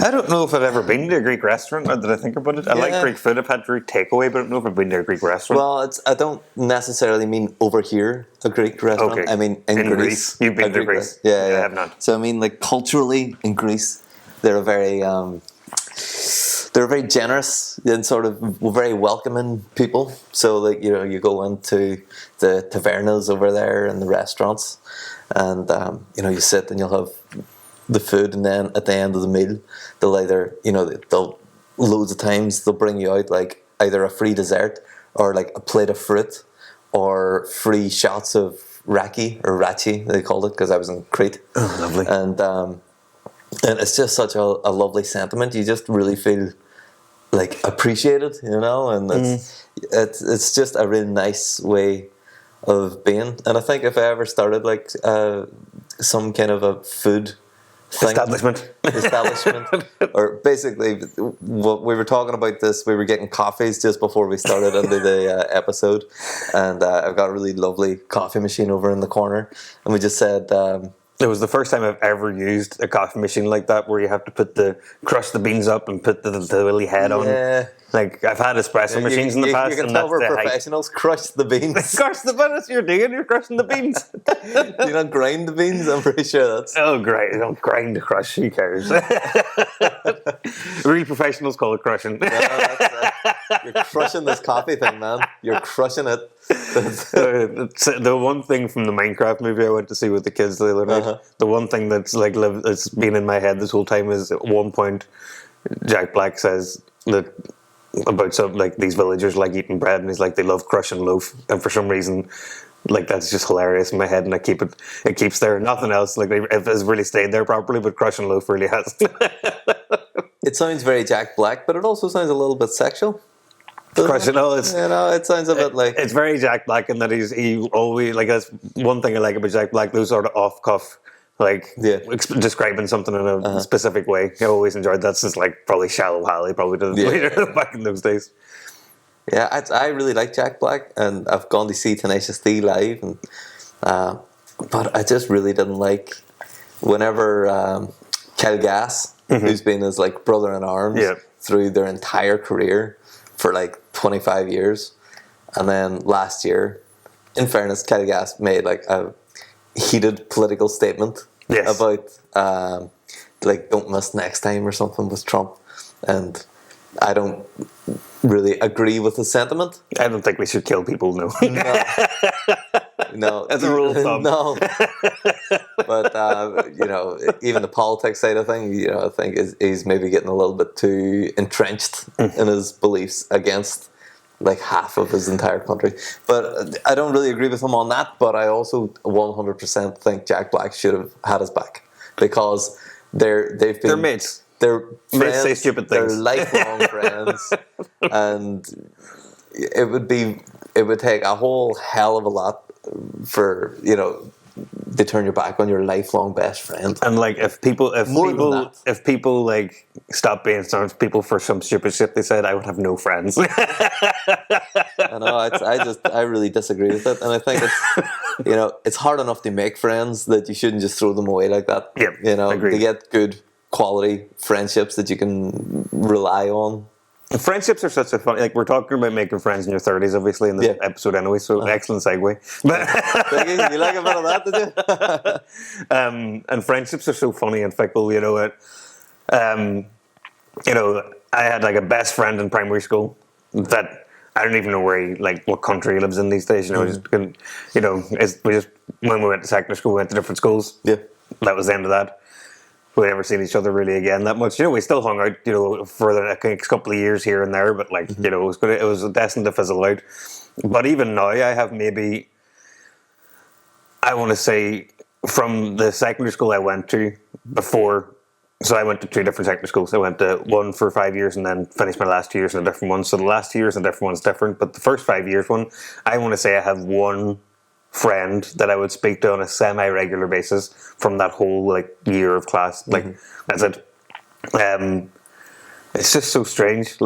I don't know if I've ever been to a Greek restaurant. Now that I think about it, I like Greek food. I've had Greek takeaway, but I don't know if I've been to a Greek restaurant. Well, I don't necessarily mean over here a Greek restaurant. Okay. I mean in Greece. You've been to Greece. Yeah, I have not. So I mean, like culturally in Greece, they're very generous and sort of very welcoming people. So like you go into the tavernas over there and the restaurants, and you sit and you'll have the food, and then at the end of the meal, they'll either they'll loads of times they'll bring you out like either a free dessert or like a plate of fruit or free shots of raki or rachi they called it because I was in Crete. Oh, lovely. And it's just such a lovely sentiment. You just really feel like appreciated, and it's just a really nice way of being. And I think if I ever started like some kind of a food thing, establishment, or basically what we were talking about this, we were getting coffees just before we started into the episode, and I've got a really lovely coffee machine over in the corner, and we just said. It was the first time I've ever used a coffee machine like that, where you have to crush the beans up and put the willy head on. Like I've had espresso machines in the past, you can tell we're professionals. Crush the beans. Crush the beans. You're crushing the beans. Do you not grind the beans? I'm pretty sure that's. Oh, great! Don't grind to crush. Who cares? Real professionals call it crushing. You're crushing this coffee thing, man. You're crushing it. The one thing from the Minecraft movie I went to see with the kids the other night, the one thing that's that's been in my head this whole time is at one point Jack Black says that about these villagers like eating bread, and he's like they love crushing loaf, and for some reason that's just hilarious in my head, and it keeps there. Nothing else it has really stayed there properly, but crushing loaf really has. It sounds very Jack Black, but it also sounds a little bit sexual. Crushing, it sounds a bit like it's very Jack Black in that he always that's one thing I like about Jack Black. Those sort of off cuff describing something in a specific way. I always enjoyed that since probably Shallow Halley probably did back in those days. Yeah, I really like Jack Black, and I've gone to see Tenacious D live, and but I just really didn't like whenever Kyle Gass, who's been his brother in arms through their entire career for 25 years, and then last year, in fairness, Kyle Gass made a heated political statement about don't miss next time or something with Trump, and I don't really agree with the sentiment. I don't think we should kill people. No. No, as a rule of thumb. No, but even the politics side of things, I think he's maybe getting a little bit too entrenched in his beliefs against half of his entire country. But I don't really agree with him on that. But I also 100% think Jack Black should have had his back, because they're mates. They're friends. Say stupid things. They're lifelong friends, and it would take a whole hell of a lot for to turn your back on your lifelong best friend. And if people stop being people for some stupid shit they said, I would have no friends. I know. I really disagree with it, and I think it's it's hard enough to make friends that you shouldn't just throw them away like that. Yeah, agreed. To get good quality friendships that you can rely on. Friendships are such a fun. We're talking about making friends in your 30s, obviously, in this episode anyway. So excellent segue. You like a bit of that, did you? And friendships are so funny and fickle. I had a best friend in primary school that I don't even know what country he lives in these days. We just when we went to secondary school, we went to different schools. Yeah, that was the end of that. We never seen each other really again that much. We still hung out, for the next couple of years here and there, but it was destined to fizzle out. But even now, I have maybe, I want to say, from the secondary school I went to before. So I went to 2 different secondary schools. I went to one for 5 years and then finished my last 2 years in a different one. So the last 2 years in a different one's different. But the first 5 years one, I want to say I have one friend that I would speak to on a semi-regular basis from that whole year of class. That's it. It's just so strange.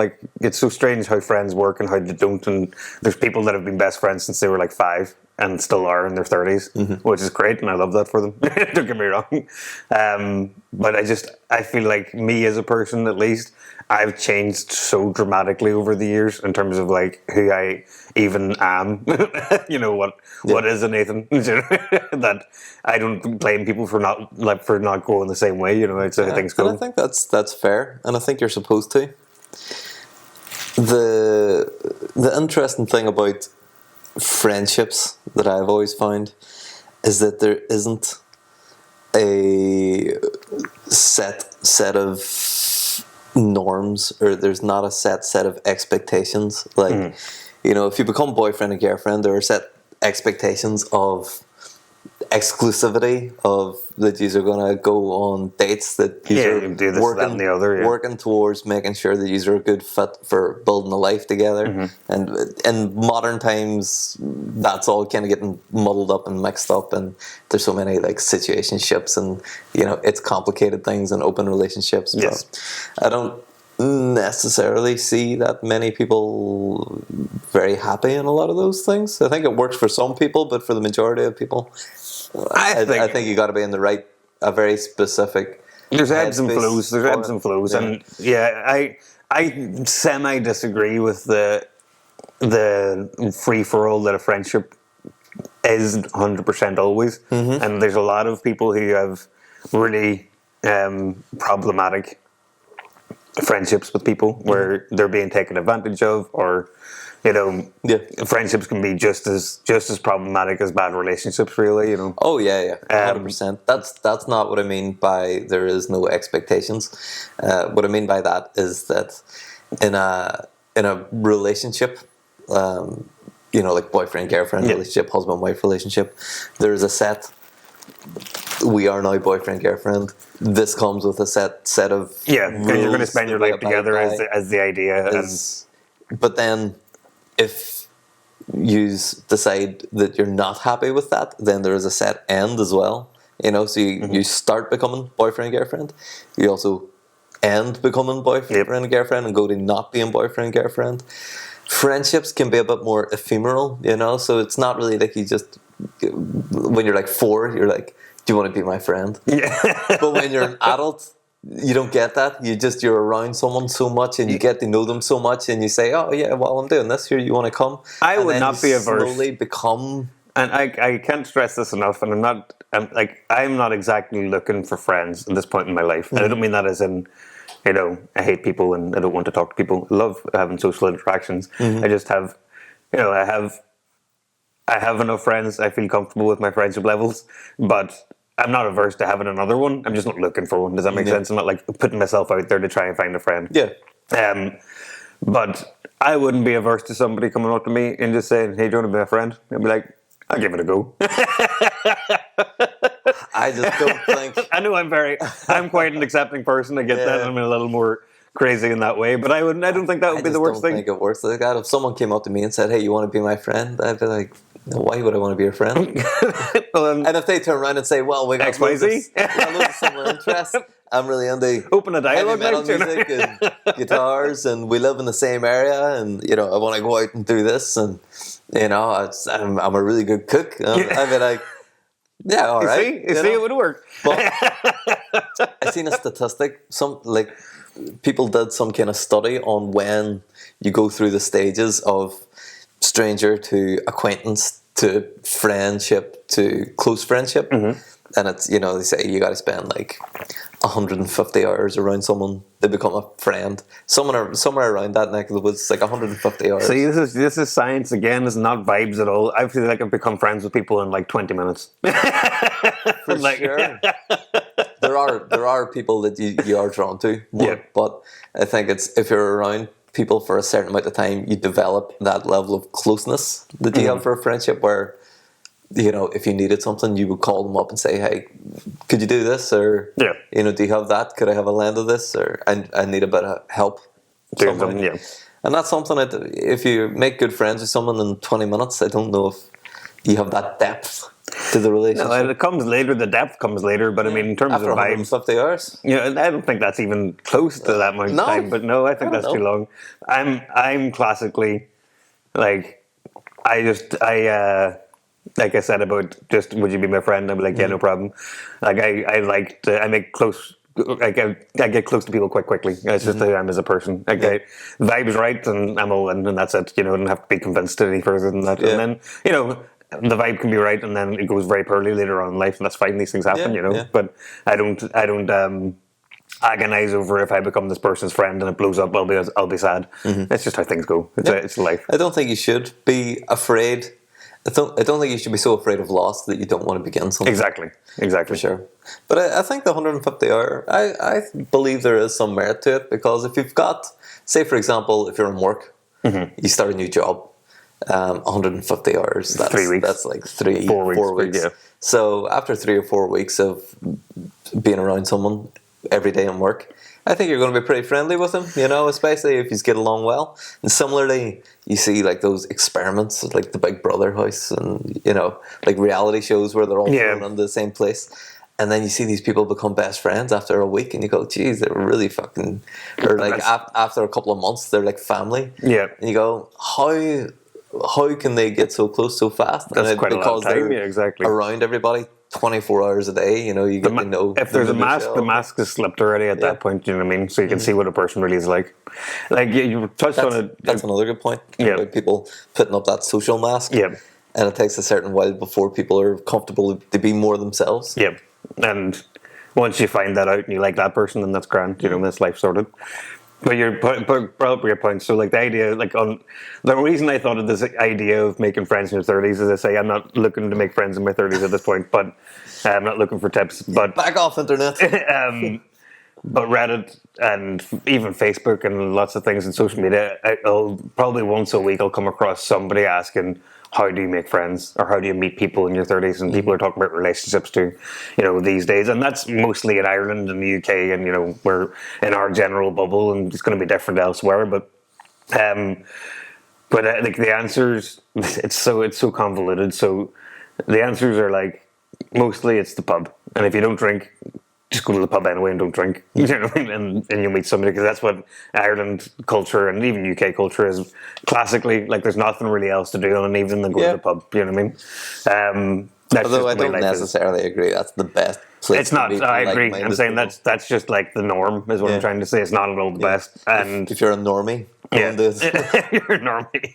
It's so strange how friends work and how they don't. And there's people that have been best friends since they were 5, and still are in their 30s, which is great, and I love that for them. Don't get me wrong. But I feel like me as a person, at least, I've changed so dramatically over the years in terms of like who I even am. You know what is a Nathan? That I don't blame people for not going the same way. You know, it's how things go. And I think that's fair, and I think you're supposed to. The interesting thing about friendships that I've always found is that there isn't a set of norms, or there's not a set of expectations. Like, you know, if you become boyfriend and girlfriend, there are set expectations of exclusivity, of that you are going to go on dates, that you you do this, that, and the other, working towards making sure that you are a good fit for building a life together. And in modern times, that's all kind of getting muddled up and mixed up, and there's so many like situationships, and you know, it's complicated things and open relationships. Yes. But I don't necessarily see that many people very happy in a lot of those things. I think it works for some people, but for the majority of people, I think you got to be in a very specific. There's ebbs and flows. There's ebbs and flows, yeah. and yeah, I semi disagree with the free for all that a friendship is 100% always. And there's a lot of people who have really problematic friendships with people where they're being taken advantage of, or you know, friendships can be just as problematic as bad relationships, really, you know. Oh yeah, 100%. That's not what I mean by there is no expectations. What I mean by that is that in a relationship, you know, like boyfriend girlfriend relationship, husband wife relationship, there is a set. We are now boyfriend girlfriend. This comes with a set of rules, because you're going to spend your life together as the idea. But then, if you decide that you're not happy with that, then there is a set end as well. You know, so you start becoming boyfriend girlfriend. You also end becoming boyfriend and girlfriend, and go to not being boyfriend girlfriend. Friendships can be a bit more ephemeral, you know. So it's not really like you just, when you're like 4, you're like, do you want to be my friend? Yeah. But when you're an adult, you don't get that. You're around someone so much, and you get to know them so much, and you say, oh yeah, well, I'm doing this here, you want to come? I would not be averse. Slowly become. And I can't stress this enough, and I'm not exactly looking for friends at this point in my life. And I don't mean that as in, you know, I hate people and I don't want to talk to people. I love having social interactions. I just have, you know, I have enough friends. I feel comfortable with my friendship levels, but I'm not averse to having another one. I'm just not looking for one. Does that make sense? I'm not like putting myself out there to try and find a friend. Yeah. But I wouldn't be averse to somebody coming up to me and just saying, hey, do you want to be my friend? I'd be like, I'll give it a go. I just don't think. I know I'm quite an accepting person. I get that. I'm a little more crazy in that way, but I don't think that would be the worst thing. I don't think it works like that. If someone came up to me and said, hey, you want to be my friend? I'd be like, no, why would I want to be your friend? And if they turn around and say, well, we got loads of similar interests, I'm really into open a dialogue, heavy metal music and guitars, and we live in the same area, and you know, I want to go out and do this, and you know, I'm a really good cook. I'd be like, yeah, all right. You see, it would work. But I seen a statistic. People did some kind of study on when you go through the stages of stranger to acquaintance to friendship to close friendship, and it's, you know, they say you got to spend like 150 hours around someone to become a friend. Somewhere around that neck of the woods, it's like 150 hours. See, this is science again. It's not vibes at all. I feel like I've become friends with people in like 20 minutes. For sure. There are people that you are drawn to more, but I think it's, if you're around people for a certain amount of time, you develop that level of closeness that you have for a friendship, where, you know, if you needed something, you would call them up and say, hey, could you do this? Or, you know, do you have that? Could I have a lend of this? Or I need a bit of help. And that's something that if you make good friends with someone in 20 minutes, I don't know if you have that depth to the relationship. No, it comes later. The depth comes later. But I mean, in terms after of vibes, 150 hours. You know, I don't think that's even close to that amount of time. But no, I think that's too long. I'm classically like, like I said about just would you be my friend? I'd be like, yeah, no problem. Like I make close. Like I get close to people quite quickly. It's just who I am as a person. Like vibe's right, and I'm all in, and that's it. You know, I don't have to be convinced any further than that. Yeah. And then the vibe can be right, and then it goes very poorly later on in life, and that's fine. These things happen, Yeah. But I don't agonize over if I become this person's friend and it blows up. I'll be sad. It's just how things go. It's life. I don't think you should be afraid. I don't think you should be so afraid of loss that you don't want to begin something. Exactly. For sure. But I think the 150 hour, I believe there is some merit to it, because if you've got, say for example, if you're in work, you start a new job, 150 hours, that's 3 weeks. That's like 4 weeks. Yeah. So after 3 or 4 weeks of being around someone every day in work, I think you're going to be pretty friendly with him, especially if you get along well. And similarly, you see like those experiments, like the Big Brother house, and like reality shows where they're all thrown into the same place. And then you see these people become best friends after a week, and you go, geez, they're really fucking... Or like after a couple of months, they're like family. Yeah. And you go, how can they get so close so fast? That's quite a lot of time, they're exactly. around everybody 24 hours a day, you get to know... If there's a mask, the mask is slipped already at that point, you know what I mean? So you can see what a person really is like. Like, you touched on it. That's another good point. Yeah. About people putting up that social mask. Yeah. And it takes a certain while before people are comfortable to be more themselves. Yeah. And once you find that out and you like that person, then that's grand, that's life sorted. But you brought up your point. So, like, the idea, the reason I thought of this idea of making friends in your 30s, as I say, I'm not looking to make friends in my 30s at this point, but I'm not looking for tips. But back off, internet. But Reddit and even Facebook and lots of things in social media, I'll probably once a week I'll come across somebody asking, how do you make friends, or how do you meet people in your 30s? And people are talking about relationships too, these days. And that's mostly in Ireland and the UK, and we're in our general bubble, and it's going to be different elsewhere. But like the answers, it's so convoluted. So the answers are like, mostly it's the pub, and if you don't drink, just go to the pub anyway and don't drink, and you'll meet somebody, because that's what Ireland culture and even UK culture is classically. Like, there's nothing really else to do on an evening than go to the pub. You know what I mean? Although I don't necessarily agree that's the best place. It's not. I agree. I'm saying people. that's just like the norm, is what I'm trying to say. It's not at all the best. And if you're a normie, you're a normie.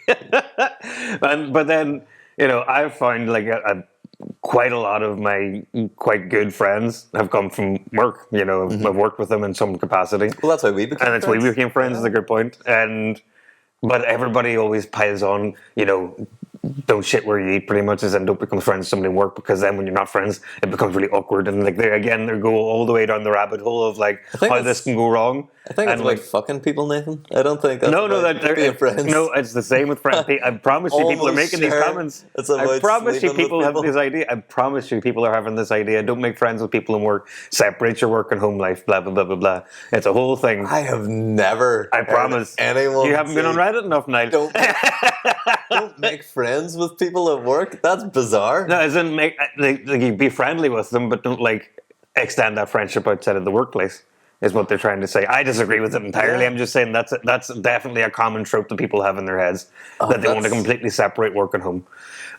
But then I've found like quite a lot of my quite good friends have come from work. I've worked with them in some capacity. Well, that's why we became friends. We became friends, is a good point. But everybody always piles on, don't shit where you eat, pretty much, and don't become friends with somebody in work, because then when you're not friends, it becomes really awkward. And like they go all the way down the rabbit hole of like how this can go wrong. I think it's like fucking people, Nathan. I don't think that's about being friends. No, it's the same with friends. I promise you, people are making these comments. I promise you, people have this idea. I promise you, people are having this idea. Don't make friends with people in work. Separate your work and home life. Blah blah blah blah blah. It's a whole thing. I have never. I promise. Anyone. You haven't been on Reddit enough, Niall. Don't make friends with people at work. That's bizarre. No, as in you be friendly with them, but don't extend that friendship outside of the workplace. Is what they're trying to say. I disagree with it entirely. I'm just saying that's definitely a common trope that people have in their heads, that they want to completely separate work and home.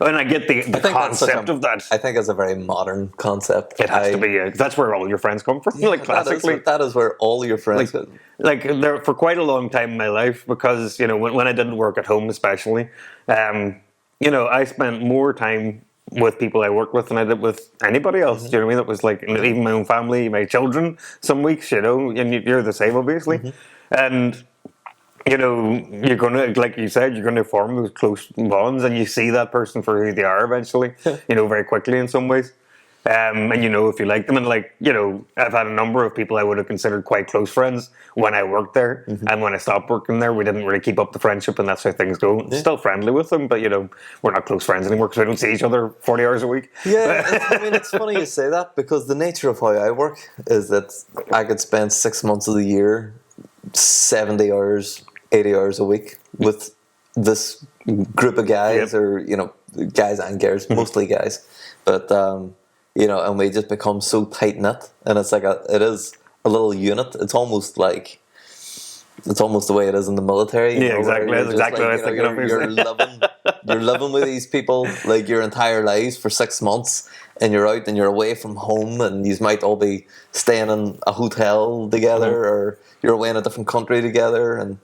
And I get the concept of that. I think it's a very modern concept. It has to be. That's where all your friends come from. Classically, that is where all your friends. There for quite a long time in my life, because when I didn't work at home, especially, I spent more time with people I worked with than I did with anybody else. Do you know what I mean? It was like, even my own family, my children, some weeks, and you're the same, obviously. And, you're going to, like you said, you're going to form those close bonds, and you see that person for who they are eventually, very quickly in some ways. And if you like them, and I've had a number of people I would have considered quite close friends when I worked there, and when I stopped working there, we didn't really keep up the friendship, and that's how things go. Still friendly with them, but we're not close friends anymore, because we don't see each other 40 hours a week. Yeah, it's funny you say that, because the nature of how I work is that I could spend 6 months of the year, 70 hours, 80 hours a week with this group of guys, or guys and girls, mostly guys, but. And we just become so tight knit, and it's like it is a little unit. It's almost the way it is in the military. Exactly. That's exactly what I was thinking of. You're living you're living with these people like your entire lives for 6 months, and you're out and you're away from home, and you might all be staying in a hotel together, or you're away in a different country together, and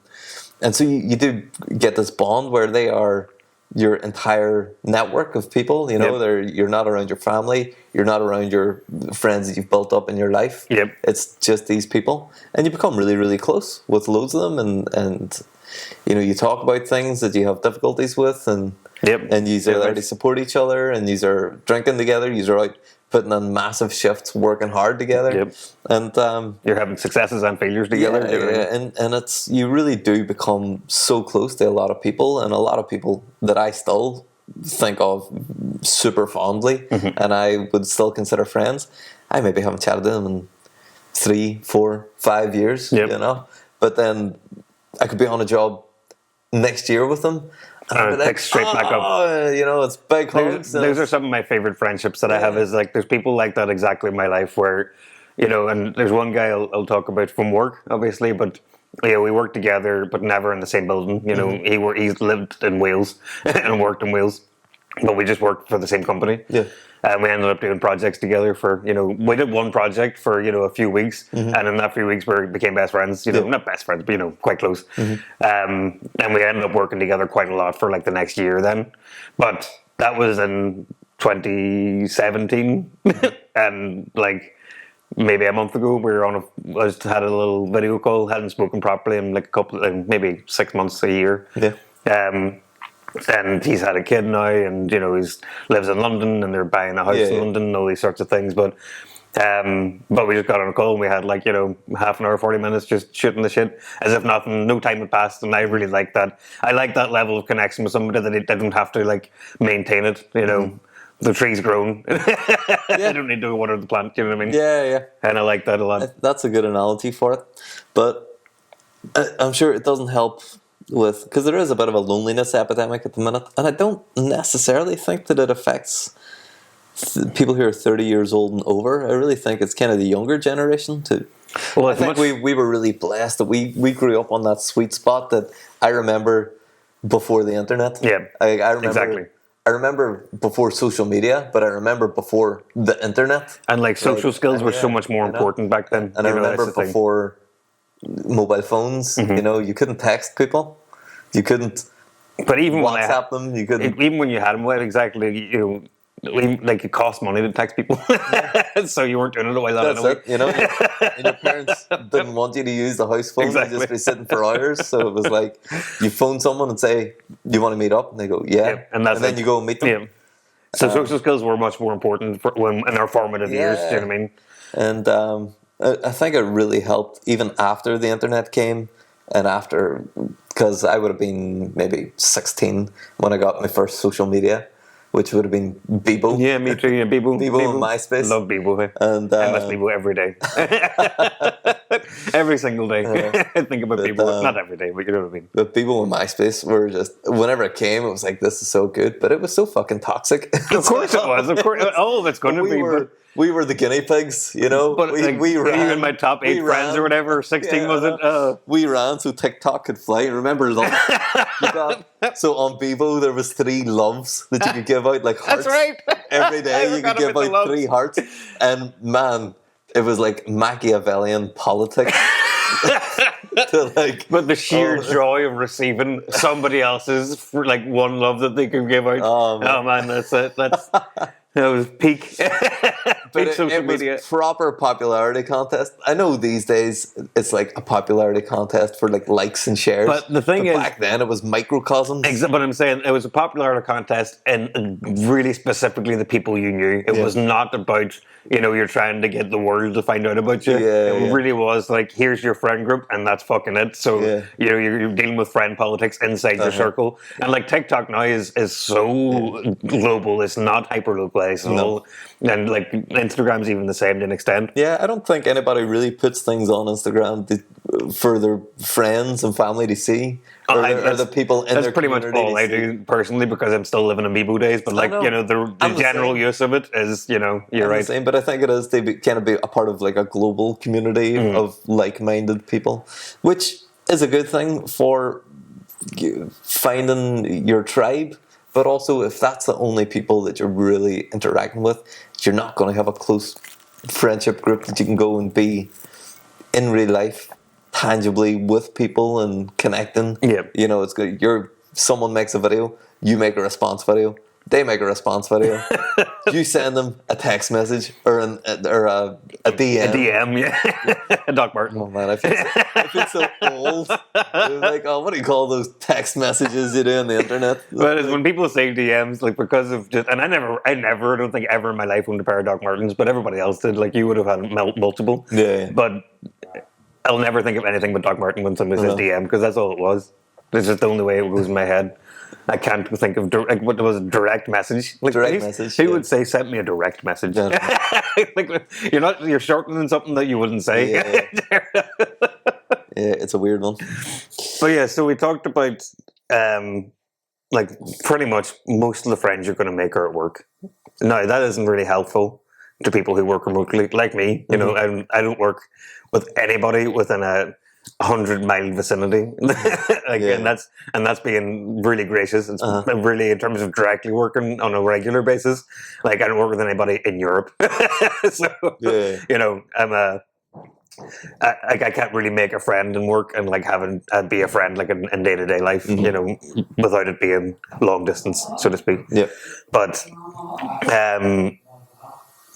so you do get this bond where they are your entire network of people. You know, you're not around your family, you're not around your friends that you've built up in your life. It's just these people, and you become really, really close with loads of them, and you know, you talk about things that you have difficulties with, and you are there to support each other, and you are drinking together, you are out putting in massive shifts, working hard together, and you're having successes and failures together. And it's, you really do become so close to a lot of people, and a lot of people that I still think of super fondly, and I would still consider friends. I maybe haven't chatted to them in 3, 4, 5 years, you know, but then I could be on a job next year with them, and pick straight back up. You know, it's big hugs. Those are some of my favorite friendships that I have. Is like, there's people like that exactly in my life where, you know, and there's one guy I'll talk about from work, obviously, but you know, we worked together, but never in the same building. You know, he's lived in Wales and worked in Wales, but we just worked for the same company. And we ended up doing projects together for, you know, we did one project for, you know, a few weeks, and in that few weeks we became best friends, you know, not best friends, but, you know, quite close. And we ended up working together quite a lot for like the next year then. But that was in 2017, and like maybe a month ago we were I just had a little video call, hadn't spoken properly in like maybe 6 months, a year. And he's had a kid now, and you know, lives in London, and they're buying a house in London, and all these sorts of things. But we just got on a call, and we had like, you know, half an hour, 40 minutes, just shooting the shit as if nothing, no time had passed. And I really like that. I like that level of connection with somebody that they don't have to like maintain it. You know, the tree's grown. I don't need to water the plant. You know what I mean? And I like that a lot. That's a good analogy for it, but I'm sure it doesn't help with, because there is a bit of a loneliness epidemic at the minute, and I don't necessarily think that it affects people who are 30 years old and over. I really think it's kind of the younger generation too. Well, I think we were really blessed that we grew up on that sweet spot that I remember before the internet. I remember exactly. I remember before social media, but I remember before the internet. And like social skills were so much more important back then. And I remember before mobile phones, you know, you couldn't text people, you couldn't even WhatsApp them, you couldn't. Even when you had them, you know, like it cost money to text people, so you weren't doing it a while. That's it, you know. And your parents didn't want you to use the house phone; you'd just be sitting for hours. So it was like you phone someone and say, "Do you want to meet up?" And they go, "Yeah," and then you go and meet them. So social skills were much more important in our formative years. Do you know what I mean? And I think it really helped even after the internet came, and after, because I would have been maybe 16 when I got my first social media, which would have been Bebo. Yeah, me too. Yeah, Bebo and MySpace. Love Bebo. And I miss Bebo every day. Every single day. I think about Bebo. Not every day, but you know what I mean. But Bebo and MySpace were just, whenever it came, it was like, this is so good. But it was so fucking toxic. Of course it was. Of course. Oh, it's going to be. We were the guinea pigs, you know. But we ran. Even my top 8 friends or whatever, 16 was it? We ran so TikTok could fly. Remember love? So on Bebo there was 3 loves that you could give out, like hearts. That's right. Every day you could give out 3 hearts, and man, it was like Machiavellian politics. But the sheer joy of receiving somebody else's for like one love that they could give out. Oh man, that's it. That was peak. But social media. Was proper popularity contest. I know these days it's like a popularity contest for like likes and shares. But the thing is, back then it was microcosms. But I'm saying it was a popularity contest, and really specifically the people you knew. It was not about, you know, you're trying to get the world to find out about you. It really was like, here's your friend group, and that's fucking it. So you know, you're dealing with friend politics inside your circle, and like TikTok now is so global. It's not hyper localized at all, and like Instagram's even the same to an extent. Yeah, I don't think anybody really puts things on Instagram for their friends and family to see. Or the people in their community. That's pretty much all I do personally, because I'm still living in Bebo days. But like, you know, the general use of it is, you know, you're right. But I think it is to kind of be a part of like a global community of like-minded people, which is a good thing for finding your tribe. But also, if that's the only people that you're really interacting with, you're not going to have a close friendship group that you can go and be in real life, tangibly with people and connecting. Yep. You know, it's good. Someone makes a video, you make a response video. They make a response video. You send them a text message or a DM. A DM, yeah. Doc Martin. Oh man, I feel so old. It was like, oh, what do you call those text messages you do on the internet? But it's when people say DMs, like because of just, and I don't think ever in my life owned a pair of Doc Martens, but everybody else did. Like you would have had multiple. Yeah. But I'll never think of anything but Doc Martin when somebody says DM because that's all it was. It's just the only way it goes in my head. I can't think of what was a direct message. Like direct message. He would say, "Send me a direct message." Yeah. Like you're shortening something that you wouldn't say. Yeah. Yeah, it's a weird one. But yeah, so we talked about like pretty much most of the friends you're going to make are at work. Now that isn't really helpful to people who work remotely, like me. You know, I don't work with anybody within a 100-mile vicinity. and that's being really gracious. It's really in terms of directly working on a regular basis. Like I don't work with anybody in Europe, so you know I can't really make a friend and work and like be a friend like in day-to-day life, you know, without it being long distance, so to speak. Yeah. But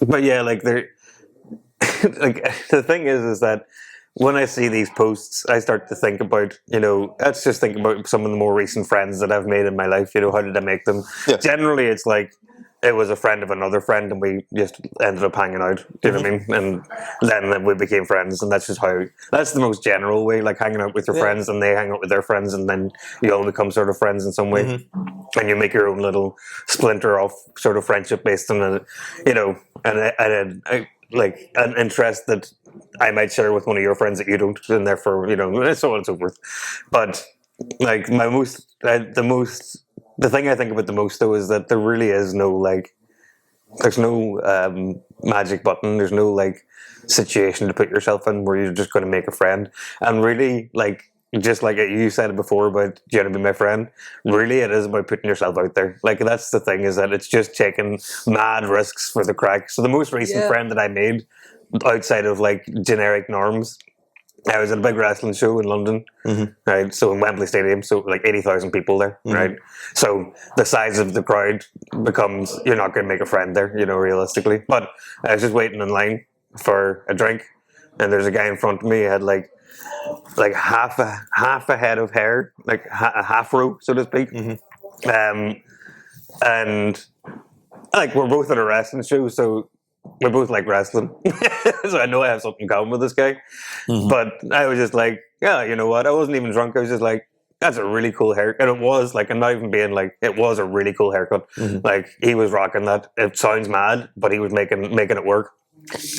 yeah, like like the thing is that when I see these posts, I start to think about, you know, let's just think about some of the more recent friends that I've made in my life. You know, how did I make them? Yeah. Generally, it's like it was a friend of another friend, and we just ended up hanging out. Do you know what I mean? And then we became friends, and that's just that's the most general way, like hanging out with your friends, and they hang out with their friends, and then you all become sort of friends in some way, and you make your own little splinter off sort of friendship based on a, you know, and like an interest that I might share with one of your friends that you don't, and therefore, you know, so on and so forth. But like the thing I think about the most though is that there really is no like, there's no magic button. There's no like situation to put yourself in where you're just going to make a friend. And really, like, just like you said before about do you want to be my friend, really it is about putting yourself out there. Like that's the thing, is that it's just taking mad risks for the crack. So the most recent friend that I made outside of like generic norms, I was at a big wrestling show in London, right? So in Wembley Stadium, so like 80,000 people there, right? So the size of the crowd becomes, you're not going to make a friend there, you know, realistically. But I was just waiting in line for a drink, and there's a guy in front of me who had like half a head of hair, like a half row, so to speak. And like we're both at a wrestling show, so we're both like wrestling. So I know I have something in common with this guy. But I was just like, yeah, you know what? I wasn't even drunk. I was just like, that's a really cool haircut. And it was like, I'm not even being like, it was a really cool haircut. Like he was rocking that. It sounds mad, but he was making it work.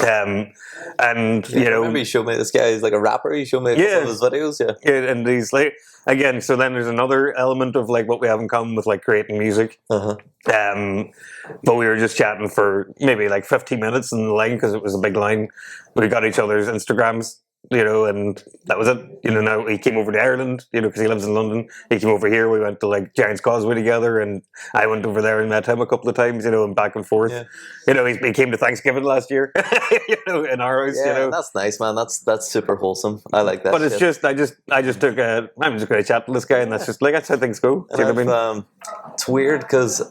And you know, maybe you showed me this guy is like a rapper. You showed me some of his videos, and he's like, again. So then there's another element of like what we have in common with like creating music. But we were just chatting for maybe like 15 minutes in the line because it was a big line. We got each other's Instagrams, you know, and that was it. You know, now he came over to Ireland, you know, because he lives in London. He came over here. We went to like Giant's Causeway together, and I went over there and met him a couple of times, you know, and back and forth. You know, he came to Thanksgiving last year, you know, in our house. You know, that's nice, man. That's super wholesome. I like that. But it's just, I just took I'm just going to chat to this guy, and that's just like that's how things go. Do you know what I mean? It's weird because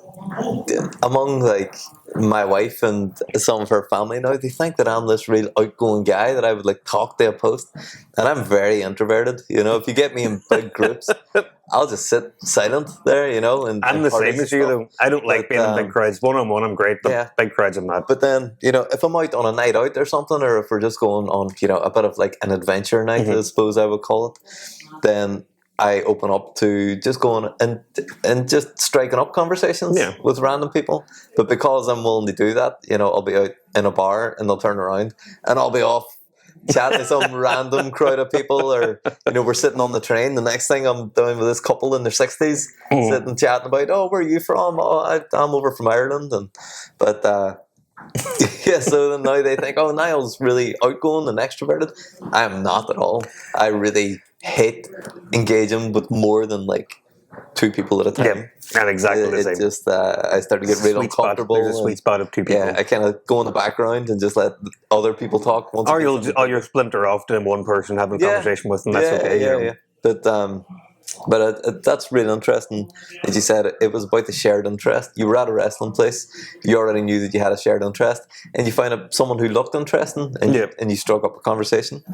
among like my wife and some of her family now, they think that I'm this real outgoing guy that I would like talk to a post, and I'm very introverted. You know, if you get me in big groups, I'll just sit silent there. You know, and I'm the same as you though. I don't like being in big crowds. One-on-one, I'm great. But big crowds, I'm not. But then, you know, if I'm out on a night out or something, or if we're just going on, you know, a bit of like an adventure night, I suppose I would call it, then I open up to just going and just striking up conversations with random people. But because I'm willing to do that, you know, I'll be out in a bar and they'll turn around and I'll be off chatting to some random crowd of people, or, you know, we're sitting on the train. The next thing I'm doing with this couple in their 60s, sitting chatting about, oh, where are you from? Oh, I'm over from Ireland. So then now they think, oh, Niall's really outgoing and extroverted. I am not at all. I really hate engaging with more than like two people at a time. Yeah, and exactly the It same. just I started to get really Sweet spot. uncomfortable. There's a sweet and- spot of two people. Yeah, I kind of go in the background and just let other people talk. Once Or it gets you'll splinter off to one person having a conversation with them. That's okay. You know. But that's really interesting. As you said, it was about the shared interest. You were at a wrestling place. You already knew that you had a shared interest, and you found someone who looked interesting, and you struck up a conversation.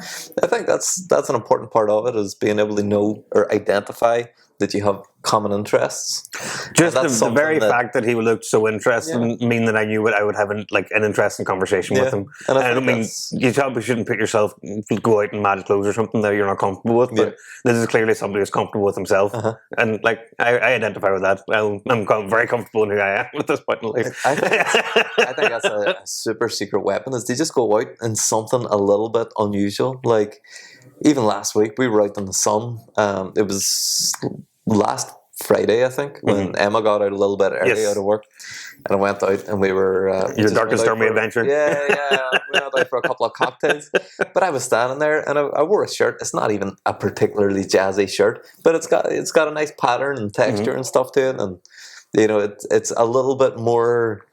I think that's an important part of it, is being able to know or identify that you have common interests. Just And that's the very something fact that he looked so interested mean that I knew I would have an interesting conversation with him. And I And I think mean, that's- you probably shouldn't put yourself, go out in mad clothes or something that you're not comfortable with, but this is clearly somebody who's comfortable with himself. And like, I identify with that. I'm very comfortable in who I am at this point in life. I think that's a super secret weapon, is they just go out in something a little bit unusual. Like, even last week, we were out in the sun. It was last Friday, I think, when Emma got out a little bit early out of work. And I went out and we were... Your dark and stormy adventure. Yeah. We went out for a couple of cocktails. But I was standing there and I wore a shirt. It's not even a particularly jazzy shirt, but it's got a nice pattern and texture and stuff to it. And, you know, it's a little bit more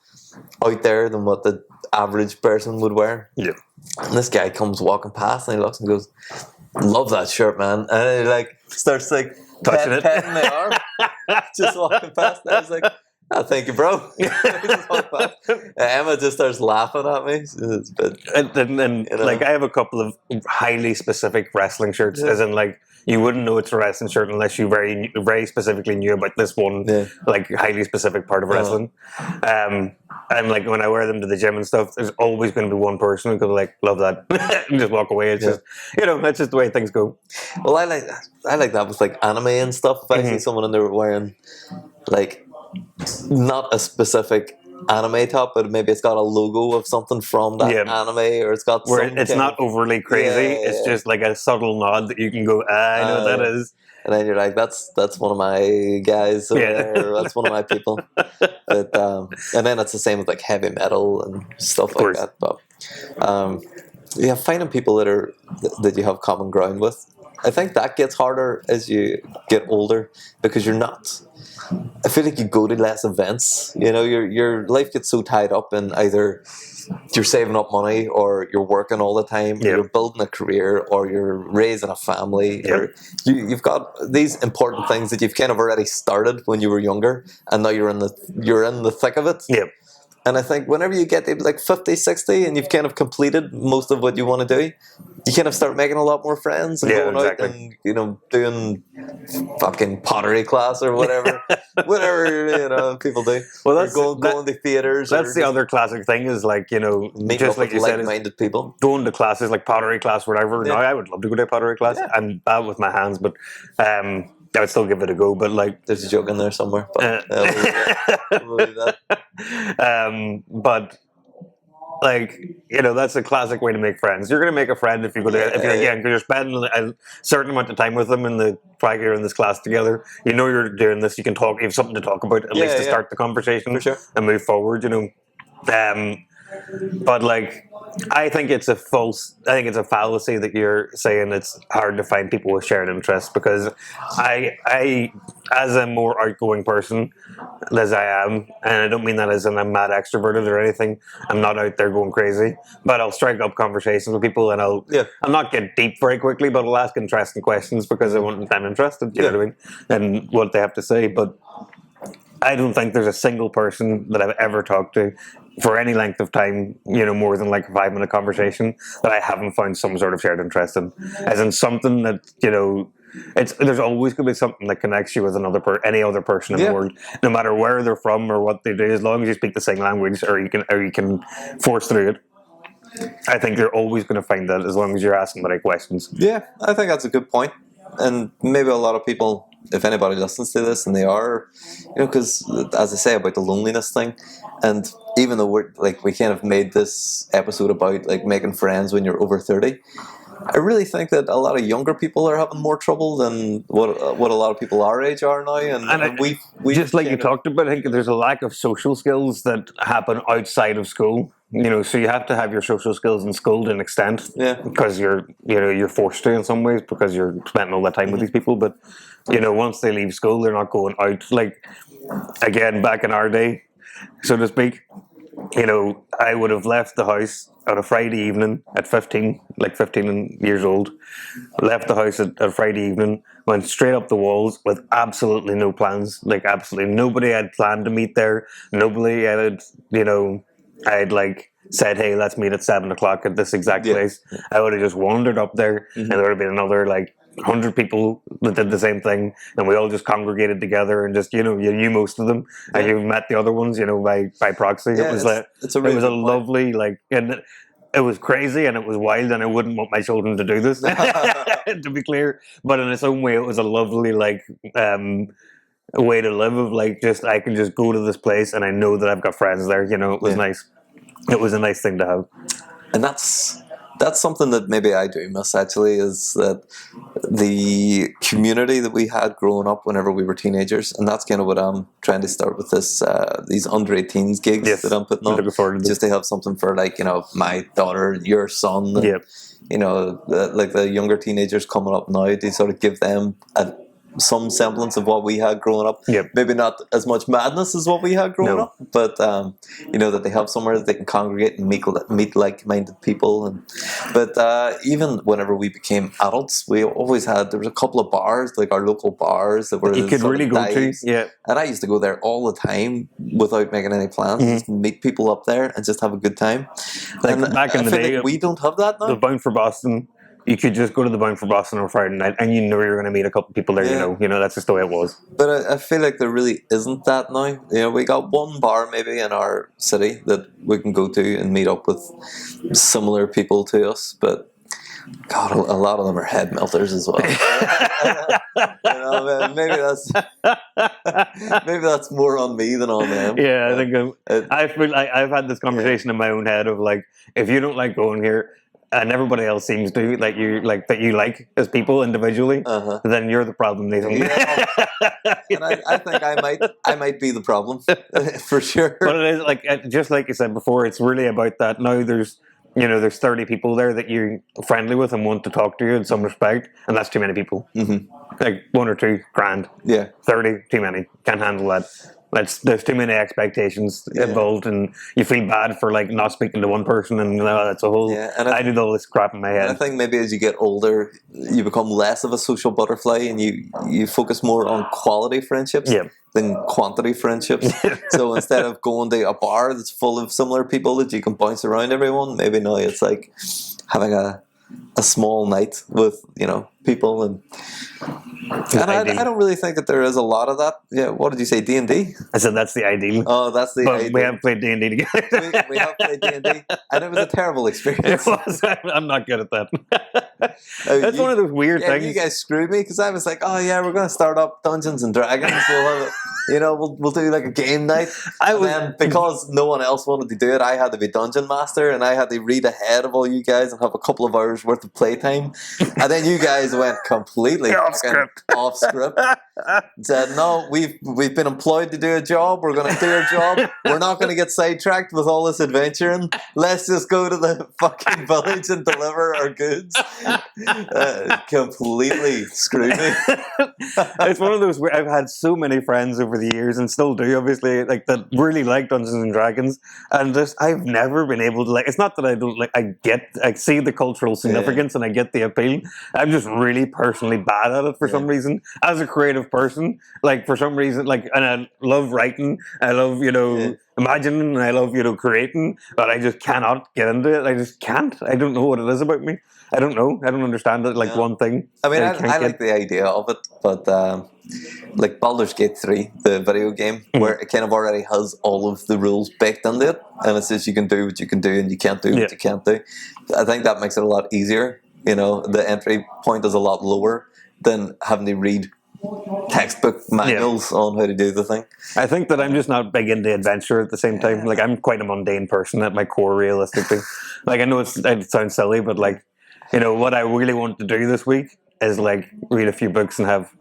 out there than what the average person would wear. Yeah. And this guy comes walking past and he looks and goes, "Love that shirt, man." And he like starts like Touching it. petting my arm, just walking past. And I was like, "Oh, thank you, bro." Just walk past. And Emma just starts laughing at me. But, And you know. like, I have a couple of highly specific wrestling shirts, as in like, you wouldn't know it's a wrestling shirt unless you very specifically knew about this one, like, highly specific part of wrestling. And like, when I wear them to the gym and stuff, there's always going to be one person who could like, "Love that," and just walk away. It's just, you know, that's just the way things go. well, I like that with like anime and stuff. If I see someone in there wearing like not a specific anime top, but maybe it's got a logo of something from that anime, or it's got Where some it's kind not of, overly crazy. It's just like a subtle nod that you can go, "I know what that is." and then you're like, that's one of my guys, or that's one of my people. But and then it's the same with like heavy metal and stuff like that. But finding people that you have common ground with, I think that gets harder as you get older, because you're not. I feel like you go to less events. You know, your life gets so tied up in either you're saving up money, or you're working all the time, or you're building a career, or you're raising a family, or you've got these important things that you've kind of already started when you were younger, and now you're in the thick of it. Yep. And I think whenever you get to like 50, 60 and you've kind of completed most of what you want to do, you kind of start making a lot more friends and going out and, you know, doing fucking pottery class or whatever. Whatever, you know, people do. Well, that's going to theaters. That's the other classic thing, is like, you know, just like you said, like-minded people. Going to classes like pottery class, whatever. Now I would love to go to a pottery class. I'm bad with my hands, but I would still give it a go. But like, there's a joke in there somewhere. But we'll leave that. But like, you know, that's a classic way to make friends. You're going to make a friend if you go to because you're spending a certain amount of time with them in the while you're in this class together. You know, you're doing this. You can talk. You have something to talk about at least to start the conversation and move forward. You know, but like, I think it's a fallacy that you're saying it's hard to find people with shared interests, because I as a more outgoing person as I am, and I don't mean that as in I'm mad extroverted or anything, I'm not out there going crazy, but I'll strike up conversations with people, and I'll not get deep very quickly, but I'll ask interesting questions because I'm interested, you know what I mean, and what they have to say. But I don't think there's a single person that I've ever talked to for any length of time, you know, more than like a 5-minute conversation, that I haven't found some sort of shared interest in. As in something that, you know, there's always going to be something that connects you with any other person in the world, no matter where they're from or what they do, as long as you speak the same language, or you can force through it. I think you're always going to find that, as long as you're asking the right questions. Yeah, I think that's a good point. And maybe a lot of people, if anybody listens to this and they are, you know, because as I say about the loneliness thing, and even though we kind of made this episode about like making friends when you're over 30, I really think that a lot of younger people are having more trouble than what a lot of people our age are now. And we just like you talked about, I think there's a lack of social skills that happen outside of school So you have to have your social skills in school to an extent, Yeah. because you're forced to in some ways because you're spending all that time with these people. But once they leave school, they're not going out. Like, again, back in our day, so to speak, I would have left the house on a Friday evening at 15, like 15 years old, left the house at a Friday evening, went straight up the walls with absolutely no plans, like absolutely nobody had planned to meet there. Nobody had, I'd like said, hey, let's meet at 7 o'clock at this exact place. I would have just wandered up there, and there would have been another like 100 people that did the same thing, and we all just congregated together and just you knew most of them, and you met the other ones by proxy. Yeah, It was like it's a really it was a good point. lovely and it was crazy and it was wild, and I wouldn't want my children to do this to be clear, but in its own way it was a lovely way to live, of like, just I can just go to this place and I know that I've got friends there. It was nice. It was a nice thing to have. And that's something that maybe I do miss, actually, is that the community that we had growing up whenever we were teenagers, and that's kind of what I'm trying to start with this these under 18s gigs Yes, that I'm putting on, looking forward to this. just to have something for like my daughter, your son, and, Yep. like the younger teenagers coming up now, to sort of give them some semblance of what we had growing up. Yep. Maybe not as much madness as what we had growing No. up, but that they have somewhere that they can congregate and meet like-minded people. But even whenever we became adults, we always had, there was a couple of bars, like our local bars, that were You could sort of really go to. dives. Yeah. And I used to go there all the time without making any plans, just meet people up there and just have a good time. Like, And back in I the feel day, like we don't have that now. the Bound for Boston, you could just go to the Bound for Boston on Friday night and you were going to meet a couple people there. Yeah. That's just the way it was. But I feel like there really isn't that now. We got one bar maybe in our city that we can go to and meet up with similar people to us, but God, a lot of them are head melters as well. Maybe that's more on me than on them. Yeah, I think I feel like I've had this conversation in my own head of like, if you don't like going here, and everybody else seems to that you like as people individually, then you're the problem, Nathan. Yeah. And I think I might be the problem for sure. But it is like, just like you said before, it's really about that. Now there's 30 people there that you're friendly with and want to talk to you in some respect, and that's too many people. Like 1 or 2 grand. Yeah. 30, too many. Can't handle that. There's too many expectations involved, and you feel bad for like not speaking to one person, and that's a whole. Yeah, and I did all this crap in my head. I think maybe as you get older, you become less of a social butterfly, and you focus more on quality friendships than quantity friendships. So instead of going to a bar that's full of similar people that you can bounce around everyone, maybe now it's like having a small night with people, and I don't really think that there is a lot of that. Yeah, what did you say, D&D? I said that's the ideal. Oh, that's the But ideal. we have played D&D together. We have played D&D, and it was a terrible It experience. was. I'm not good at that. That's one of those weird things. You guys screwed me, because I was like, oh yeah, we're going to start up Dungeons and Dragons. We'll have we'll do like a game night. Then because no one else wanted to do it, I had to be dungeon master, and I had to read ahead of all you guys and have a couple of hours worth of playtime. And then you guys went completely Off script. Said, no, we've been employed to do a job. We're going to do our job. We're not going to get sidetracked with all this adventuring. Let's just go to the fucking village and deliver our goods. Completely screwed me. It's one of those where I've had so many friends over the years, and still do, obviously, like that really like Dungeons and Dragons, and just I've never been able to like. It's not that I don't like. I see the cultural significance and I get the appeal. I'm just really personally bad at it for some reason. As a creative person, like for some reason, like, and I love writing. I love imagining, and I love creating, but I just cannot get into it. I just can't. I don't know what it is about me. I don't know. I don't understand it. Like one thing. I mean, can't I get. like the idea of it, but like Baldur's Gate 3, the video game, where it kind of already has all of the rules baked into it, and it says you can do what you can do and you can't do what you can't do. I think that makes it a lot easier. The entry point is a lot lower than having to read textbook manuals on how to do the thing. I think that I'm just not big into adventure at the same time. Like, I'm quite a mundane person at my core, realistically. Like, I know it sounds silly, but like, what I really want to do this week is like read a few books and have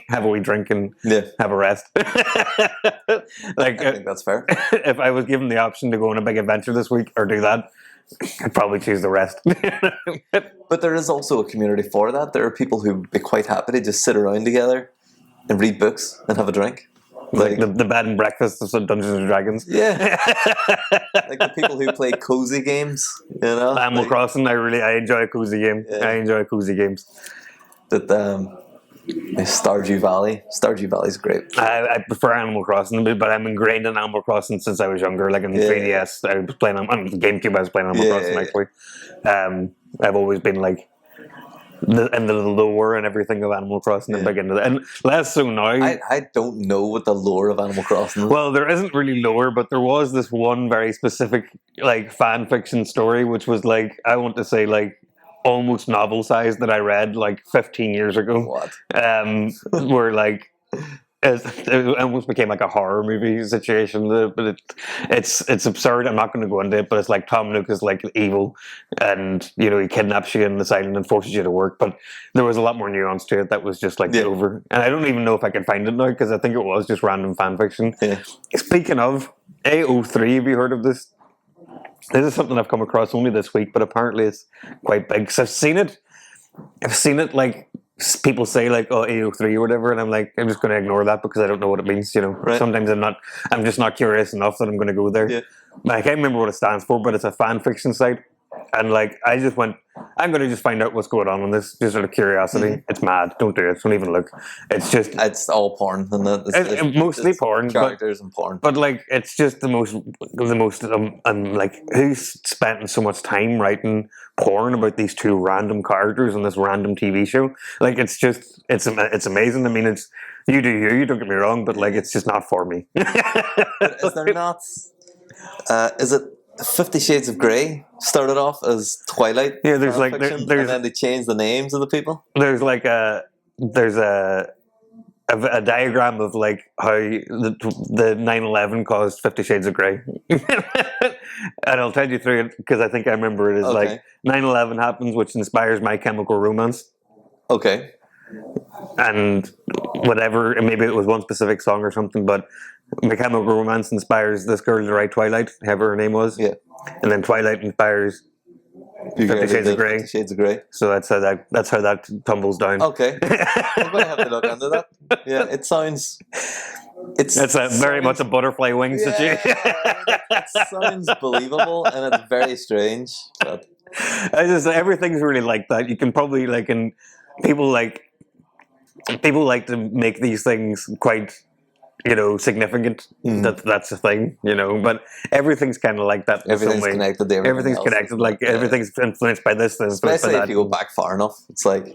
have a wee drink and Yeah. have a rest. Like I think that's fair. if I was given the option to go on a big adventure this week or do that, I'd probably choose the rest. But there is also a community for that. There are people who'd be quite happy to just sit around together and read books and have a drink. Like the bed and breakfast of some Dungeons and Dragons. Yeah. Like the people who play cozy games, Animal Crossing, I enjoy a cozy game. Yeah. I enjoy cozy games. That Stardew Valley. Stardew Valley's great. I prefer Animal Crossing, but I'm ingrained in Animal Crossing since I was younger. Like in 3DS, I was playing on GameCube. I was playing Animal Crossing actually. I've always been like in the lore and everything of Animal Crossing and big into that, and less so now. I don't know what the lore of Animal Crossing is. Well, there isn't really lore, but there was this one very specific like fan fiction story, which was like I want to say like almost novel size that I read like 15 years ago. What? Where like it almost became like a horror movie situation, but it's absurd. I'm not going to go into it, but it's like Tom Nook is like evil, and he kidnaps you in this island and forces you to work. But there was a lot more nuance to it that was just like over, and I don't even know if I can find it now because I think it was just random fan fiction. Yeah. Speaking of AO3, have you heard of this? This is something I've come across only this week, but apparently it's quite big. So I've seen it like people say like, oh, AO3 or whatever, and I'm like, I'm just going to ignore that because I don't know what it means, Right. Sometimes I'm just not curious enough that I'm going to go there. Yeah. I can't remember what it stands for, but it's a fan fiction site. And like, I just went, I'm going to just find out what's going on this, just out of curiosity. Mm-hmm. It's mad. Don't do it. Don't even look. It's all porn. And it's mostly porn. Characters and porn. But like, it's just the most, like, who's spending so much time writing porn about these two random characters on this random TV show? Like, it's amazing. I mean, you do you, don't get me wrong, but like, it's just not for me. But is there not, is it 50 Shades of Grey started off as Twilight? Yeah, there's like, fiction, there's and then they changed the names of the people? there's like there's a diagram of like how the 9/11 caused 50 Shades of Grey. And I'll tell you through it because I think I remember it as Okay. like 9/11 happens, which inspires My Chemical Romance. Okay. And whatever, and maybe it was one specific song or something, but My Chemical Romance inspires this girl to write Twilight, whoever her name was. Yeah. And then Twilight inspires 50 Shades of Grey. 50 Shades of Grey. So that's how that tumbles down. Okay. I'm going to have to look into that. Yeah, it sounds... That's very much a butterfly wings situation. It sounds believable and it's very strange. But Everything's really like that. You can probably people like to make these things quite significant. That's the thing, but everything's kind of like that in some everything's way. connected to Everything's else. connected, like everything's influenced by this, influenced by Especially that. if you go back far enough. It's like,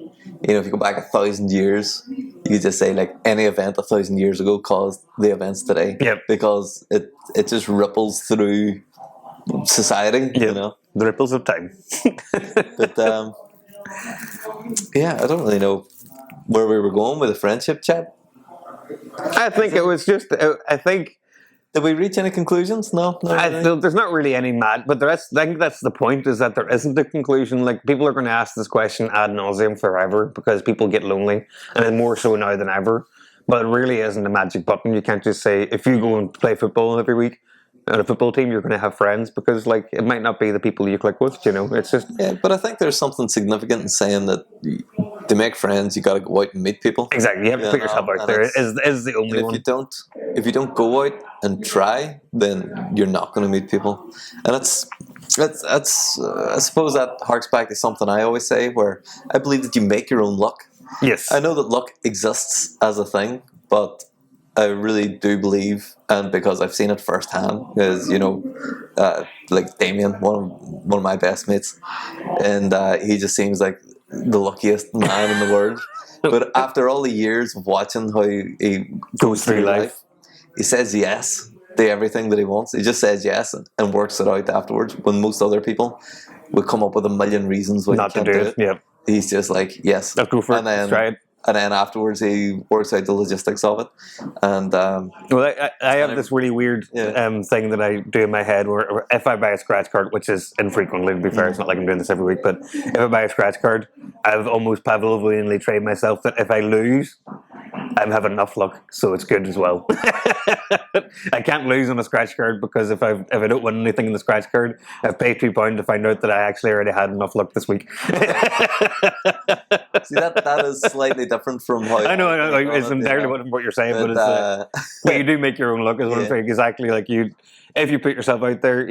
if you go back 1,000 years, you could just say like any event 1,000 years ago caused the events today. Yep. Because it just ripples through society, The ripples of time. But yeah, I don't really know where we were going with the friendship chat. I think it was just. I think. Did we reach any conclusions? No. There's not really any mad, but I think that's the point, is that there isn't a conclusion. Like, people are going to ask this question ad nauseum forever because people get lonely, and more so now than ever. But it really isn't a magic button. You can't just say, if you go and play football every week on a football team, you're going to have friends, because like, it might not be the people you click with. It's just. Yeah, but I think there's something significant in saying that to make friends, you got to go out and meet people. Exactly, you have to put yourself out there. Is the only one. If you don't go out and try, then you're not going to meet people. And that's I suppose that harks back to something I always say, where I believe that you make your own luck. Yes. I know that luck exists as a thing, but I really do believe, and because I've seen it firsthand, is like Damien, one of my best mates, and he just seems like the luckiest man in the world. But after all the years of watching how he Goes through life. he says yes to everything that he wants. He just says yes and works it out afterwards, when most other people would come up with a million reasons why Not you to can't do it. Yeah. He's just like, yes. Let's go for it. And then Let's try it. and then afterwards he works out the logistics of it. And Well, I have this really weird Yeah. thing that I do in my head where if I buy a scratch card, which is infrequently, to be fair, it's not like I'm doing this every week, but if I buy a scratch card, I've almost Pavlovianly trained myself that if I lose, I'm having enough luck, so it's good as well. I can't lose on a scratch card because if I don't win anything in the scratch card, I've paid £2 to find out that I actually already had enough luck this week. See, that is slightly different from how I know, think it's on it, entirely yeah. what you're saying, but But, it's but you do make your own luck, is what I'm Yeah. saying. Exactly, like if you put yourself out there,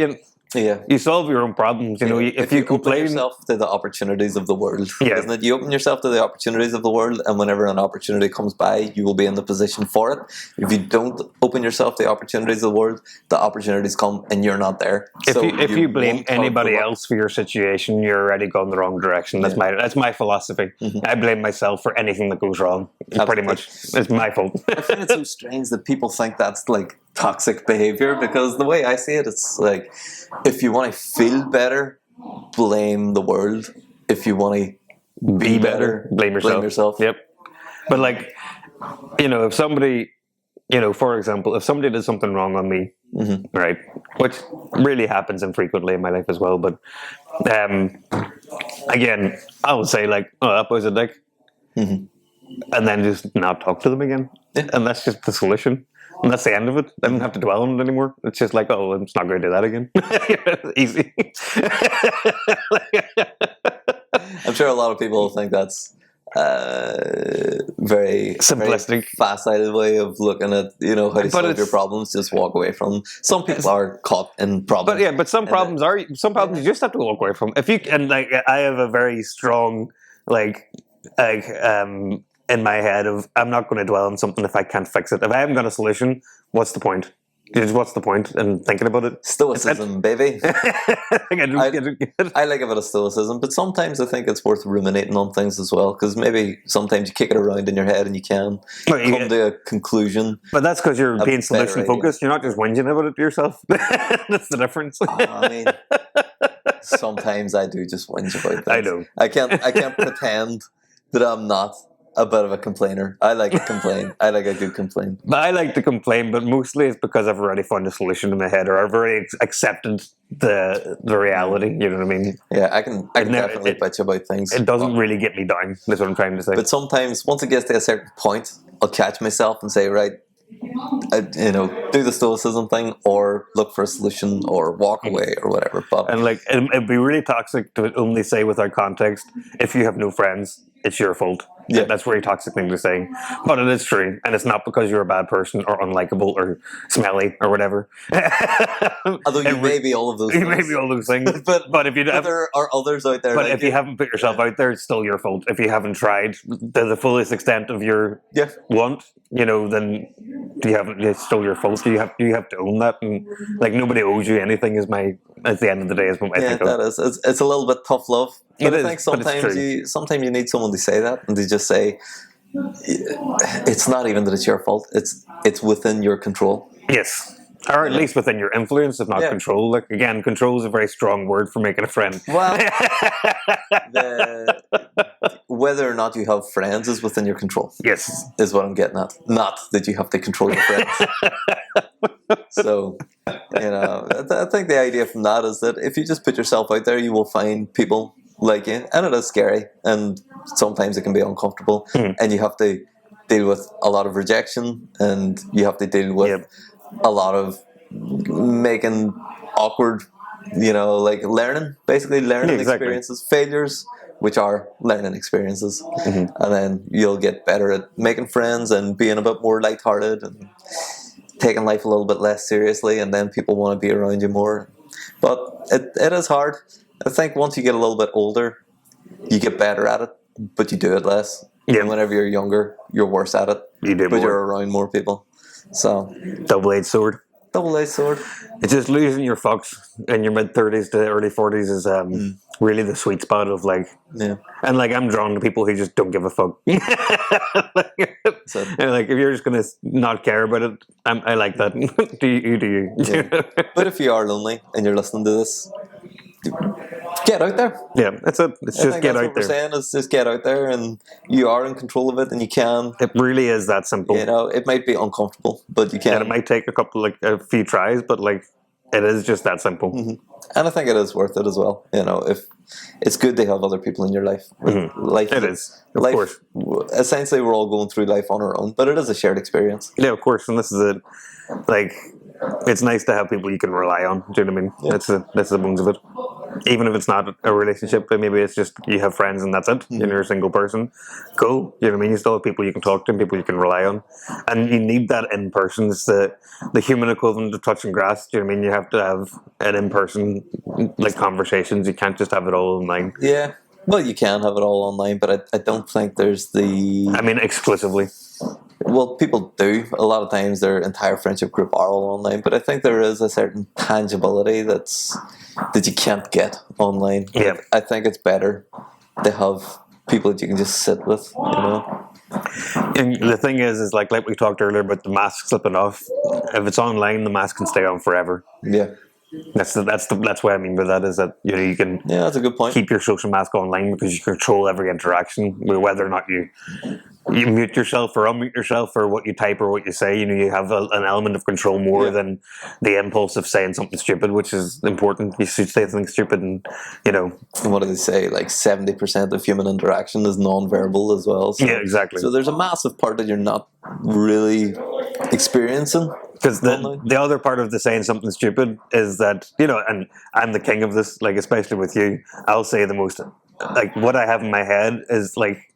yeah. you solve your own problems. You know, if you open complain, yourself to the opportunities of the world, Yeah. isn't it? You open yourself to the opportunities of the world, and whenever an opportunity comes by, you will be in the position for it. If you don't open yourself to the opportunities of the world, the opportunities come and you're not there. if you blame won't have anybody the luck. else for your situation, you're already going the wrong direction. That's my philosophy. I blame myself for anything that goes wrong. Pretty much, it's my fault. I find it so strange that people think that's like toxic behavior, because the way I see it, it's like if you want to feel better, blame the world. If you want to be better, Blame yourself. Yep. But like, if somebody, for example, if somebody did something wrong on me, right, which really happens infrequently in my life as well, but again, I would say like, oh, that boy's a dick, and then just not talk to them again, and that's just the solution. And that's the end of it. I don't have to dwell on it anymore. It's just like, oh, I'm just not going to do that again. Easy. I'm sure a lot of people think that's very Simplistic. very fast-sighted way of looking at how to solve your problems. Just walk away from them. Some people are caught in problems. But some problems you just have to walk away from. If you and like, I have a very strong in my head of I'm not going to dwell on something if I can't fix it. If I haven't got a solution, what's the point? What's the point in thinking about it? Stoicism, baby. I don't get it. I like a bit of stoicism, but sometimes I think it's worth ruminating on things as well, because maybe sometimes you kick it around in your head and you can come to a conclusion. But that's because you're being better solution focused. You're not just whinging about it to yourself. That's the difference. I mean, sometimes I do just whinge about things. I know. I can't pretend that I'm not a bit of a complainer. I like to complain. I like a good complaint. But I like to complain, but mostly it's because I've already found a solution in my head, or I've already accepted the reality. You know what I mean? Yeah, I can definitely bitch about things. It doesn't really get me down. That's what I'm trying to say. But sometimes, once it gets to a certain point, I'll catch myself and say, right, do the stoicism thing, or look for a solution, or walk away, or whatever. But and like, it'd be really toxic to only say without context, if you have no friends, it's your fault. Yeah. That's a really toxic thing to say. But it is true. And it's not because you're a bad person or unlikable or smelly or whatever. although you may be all of those things. You may be all those things. but if you there are others out there. But if you haven't put yourself out there, it's still your fault. If you haven't tried to the fullest extent of your want, then it's still your fault. You have to own that, and like, nobody owes you anything. At the end of the day, is what I think of. That is. It's a little bit tough love. But I think it's sometimes you need someone to say that, and they just say, it's not even that it's your fault. It's within your control. Yes. Or at least within your influence, if not control. Like, again, control is a very strong word for making a friend. Well, whether or not you have friends is within your control. Yes. Is what I'm getting at. Not that you have to control your friends. So, I think the idea from that is that if you just put yourself out there, you will find people like you. And it is scary. And sometimes it can be uncomfortable. And you have to deal with a lot of rejection. And you have to deal with a lot of making awkward, learning experiences, failures, which are learning experiences. And then you'll get better at making friends and being a bit more lighthearted and taking life a little bit less seriously, and then people want to be around you more. But it is hard. I think once you get a little bit older, you get better at it, but you do it less. Yeah. And whenever you're younger, you're worse at it. You do but more. You're around more people. So Double-edged sword. Double-edged sword. It's just losing your fucks in your mid-30s to early 40s is really the sweet spot of like... Yeah. And like, I'm drawn to people who just don't give a fuck. So, and like, if you're just going to not care about it, I like that. Do you? yeah. But if you are lonely and you're listening to this, get out there. Yeah, it's I just think get that's out what we're there. saying is just get out there, and you are in control of it, and you can. It really is that simple. You know, it might be uncomfortable, but you And it can. might take a few tries, but like it is just that simple. And I think it is worth it as well. You know, if it's good to have other people in your life. Life It is, of life, course. Essentially, we're all going through life on our own, but it is a shared experience. Yeah, of course. And this is it. Like, it's nice to have people you can rely on. Do you know what I mean? That's the bones of it. Even if it's not a relationship, but maybe it's just you have friends and that's it. You're a single person. Cool. You know what I mean? You still have people you can talk to and people you can rely on. And you need that in person. It's the human equivalent of touching grass. Do you know what I mean? You have to have an in person like conversations. You can't just have it all online. Yeah. Well, you can have it all online, but I don't think there's the. I mean, exclusively. Well, people do. A lot of times their entire friendship group are all online, but I think there is a certain tangibility that you can't get online. Yeah. I think it's better to have people that you can just sit with, you know. And the thing is like we talked earlier about the mask slipping off. If it's online, the mask can stay on forever. Yeah. That's what I mean by that is that you can Yeah, that's a good point. keep your social mask online because you control every interaction, whether or not you mute yourself or unmute yourself or what you type or what you say. You have an element of control more than the impulse of saying something stupid, which is important. You should say something stupid, and And what do they say? Like 70% of human interaction is non-verbal as well. So, yeah, exactly. So there's a massive part that you're not really experiencing. Because the other part of the saying something stupid is that, and I'm the king of this, like, especially with you, I'll say the most, like, what I have in my head is, like,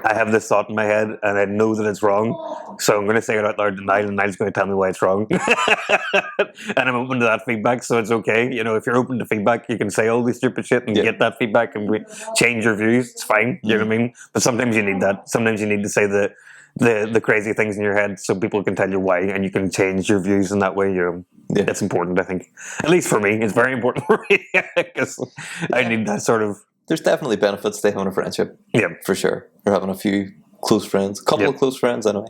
I have this thought in my head and I know that it's wrong, so I'm going to say it out loud to Niall, and Niall's going to tell me why it's wrong. And I'm open to that feedback, so it's okay. If you're open to feedback, you can say all this stupid shit and get that feedback and change your views. It's fine, you know what I mean? But sometimes you need that. Sometimes you need to say the crazy things in your head so people can tell you why, and you can change your views in that way. It's important, I think. At least for me, it's very important for me because I need that sort of. There's definitely benefits to having a friendship. Yeah, for sure. Or having a few close friends, a couple of close friends anyway.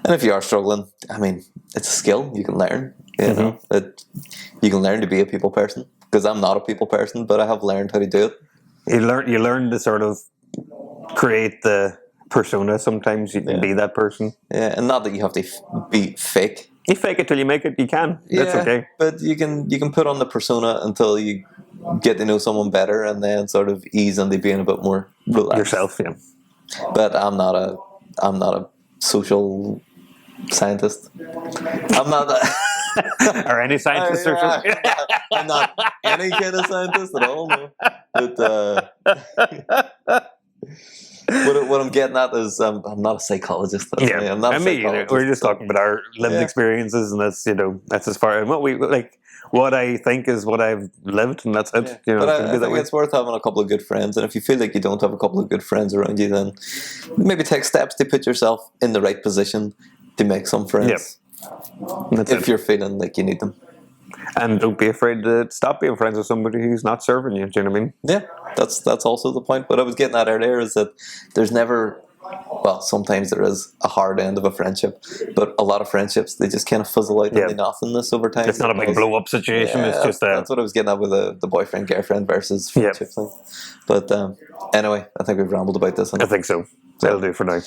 And if you are struggling, I mean, it's a skill you can learn. You know, you can learn to be a people person. Because I'm not a people person, but I have learned how to do it. You learn to sort of create the persona. Sometimes you can be that person. Yeah, and not that you have to be fake. You fake it till you make it. You can. That's okay. But you can put on the persona until you get to know someone better, and then sort of ease into being a bit more relaxed. Yourself, yeah. But I'm not a social scientist. I'm not or any scientist or something. I'm not any kind of scientist at all. No. But what I'm getting at is I'm not a psychologist. I'm not a psychologist. We're just talking about our lived experiences, and that's as far as what I think is what I've lived, and that's it. But I think it's worth having a couple of good friends, and if you feel like you don't have a couple of good friends around you, then maybe take steps to put yourself in the right position to make some friends. If you're feeling like you need them. And don't be afraid to stop being friends with somebody who's not serving you. Do you know what I mean? Yeah, that's also the point. What I was getting at earlier is that there's never, well, sometimes there is a hard end of a friendship, but a lot of friendships, they just kind of fizzle out into nothingness over time. It's not a big blow-up situation. It's just that's what I was getting at with the boyfriend-girlfriend versus friendship thing. But anyway, I think we've rambled about this. I think so. That'll do for now.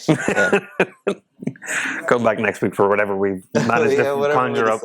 Come back next week for whatever we managed to conjure up.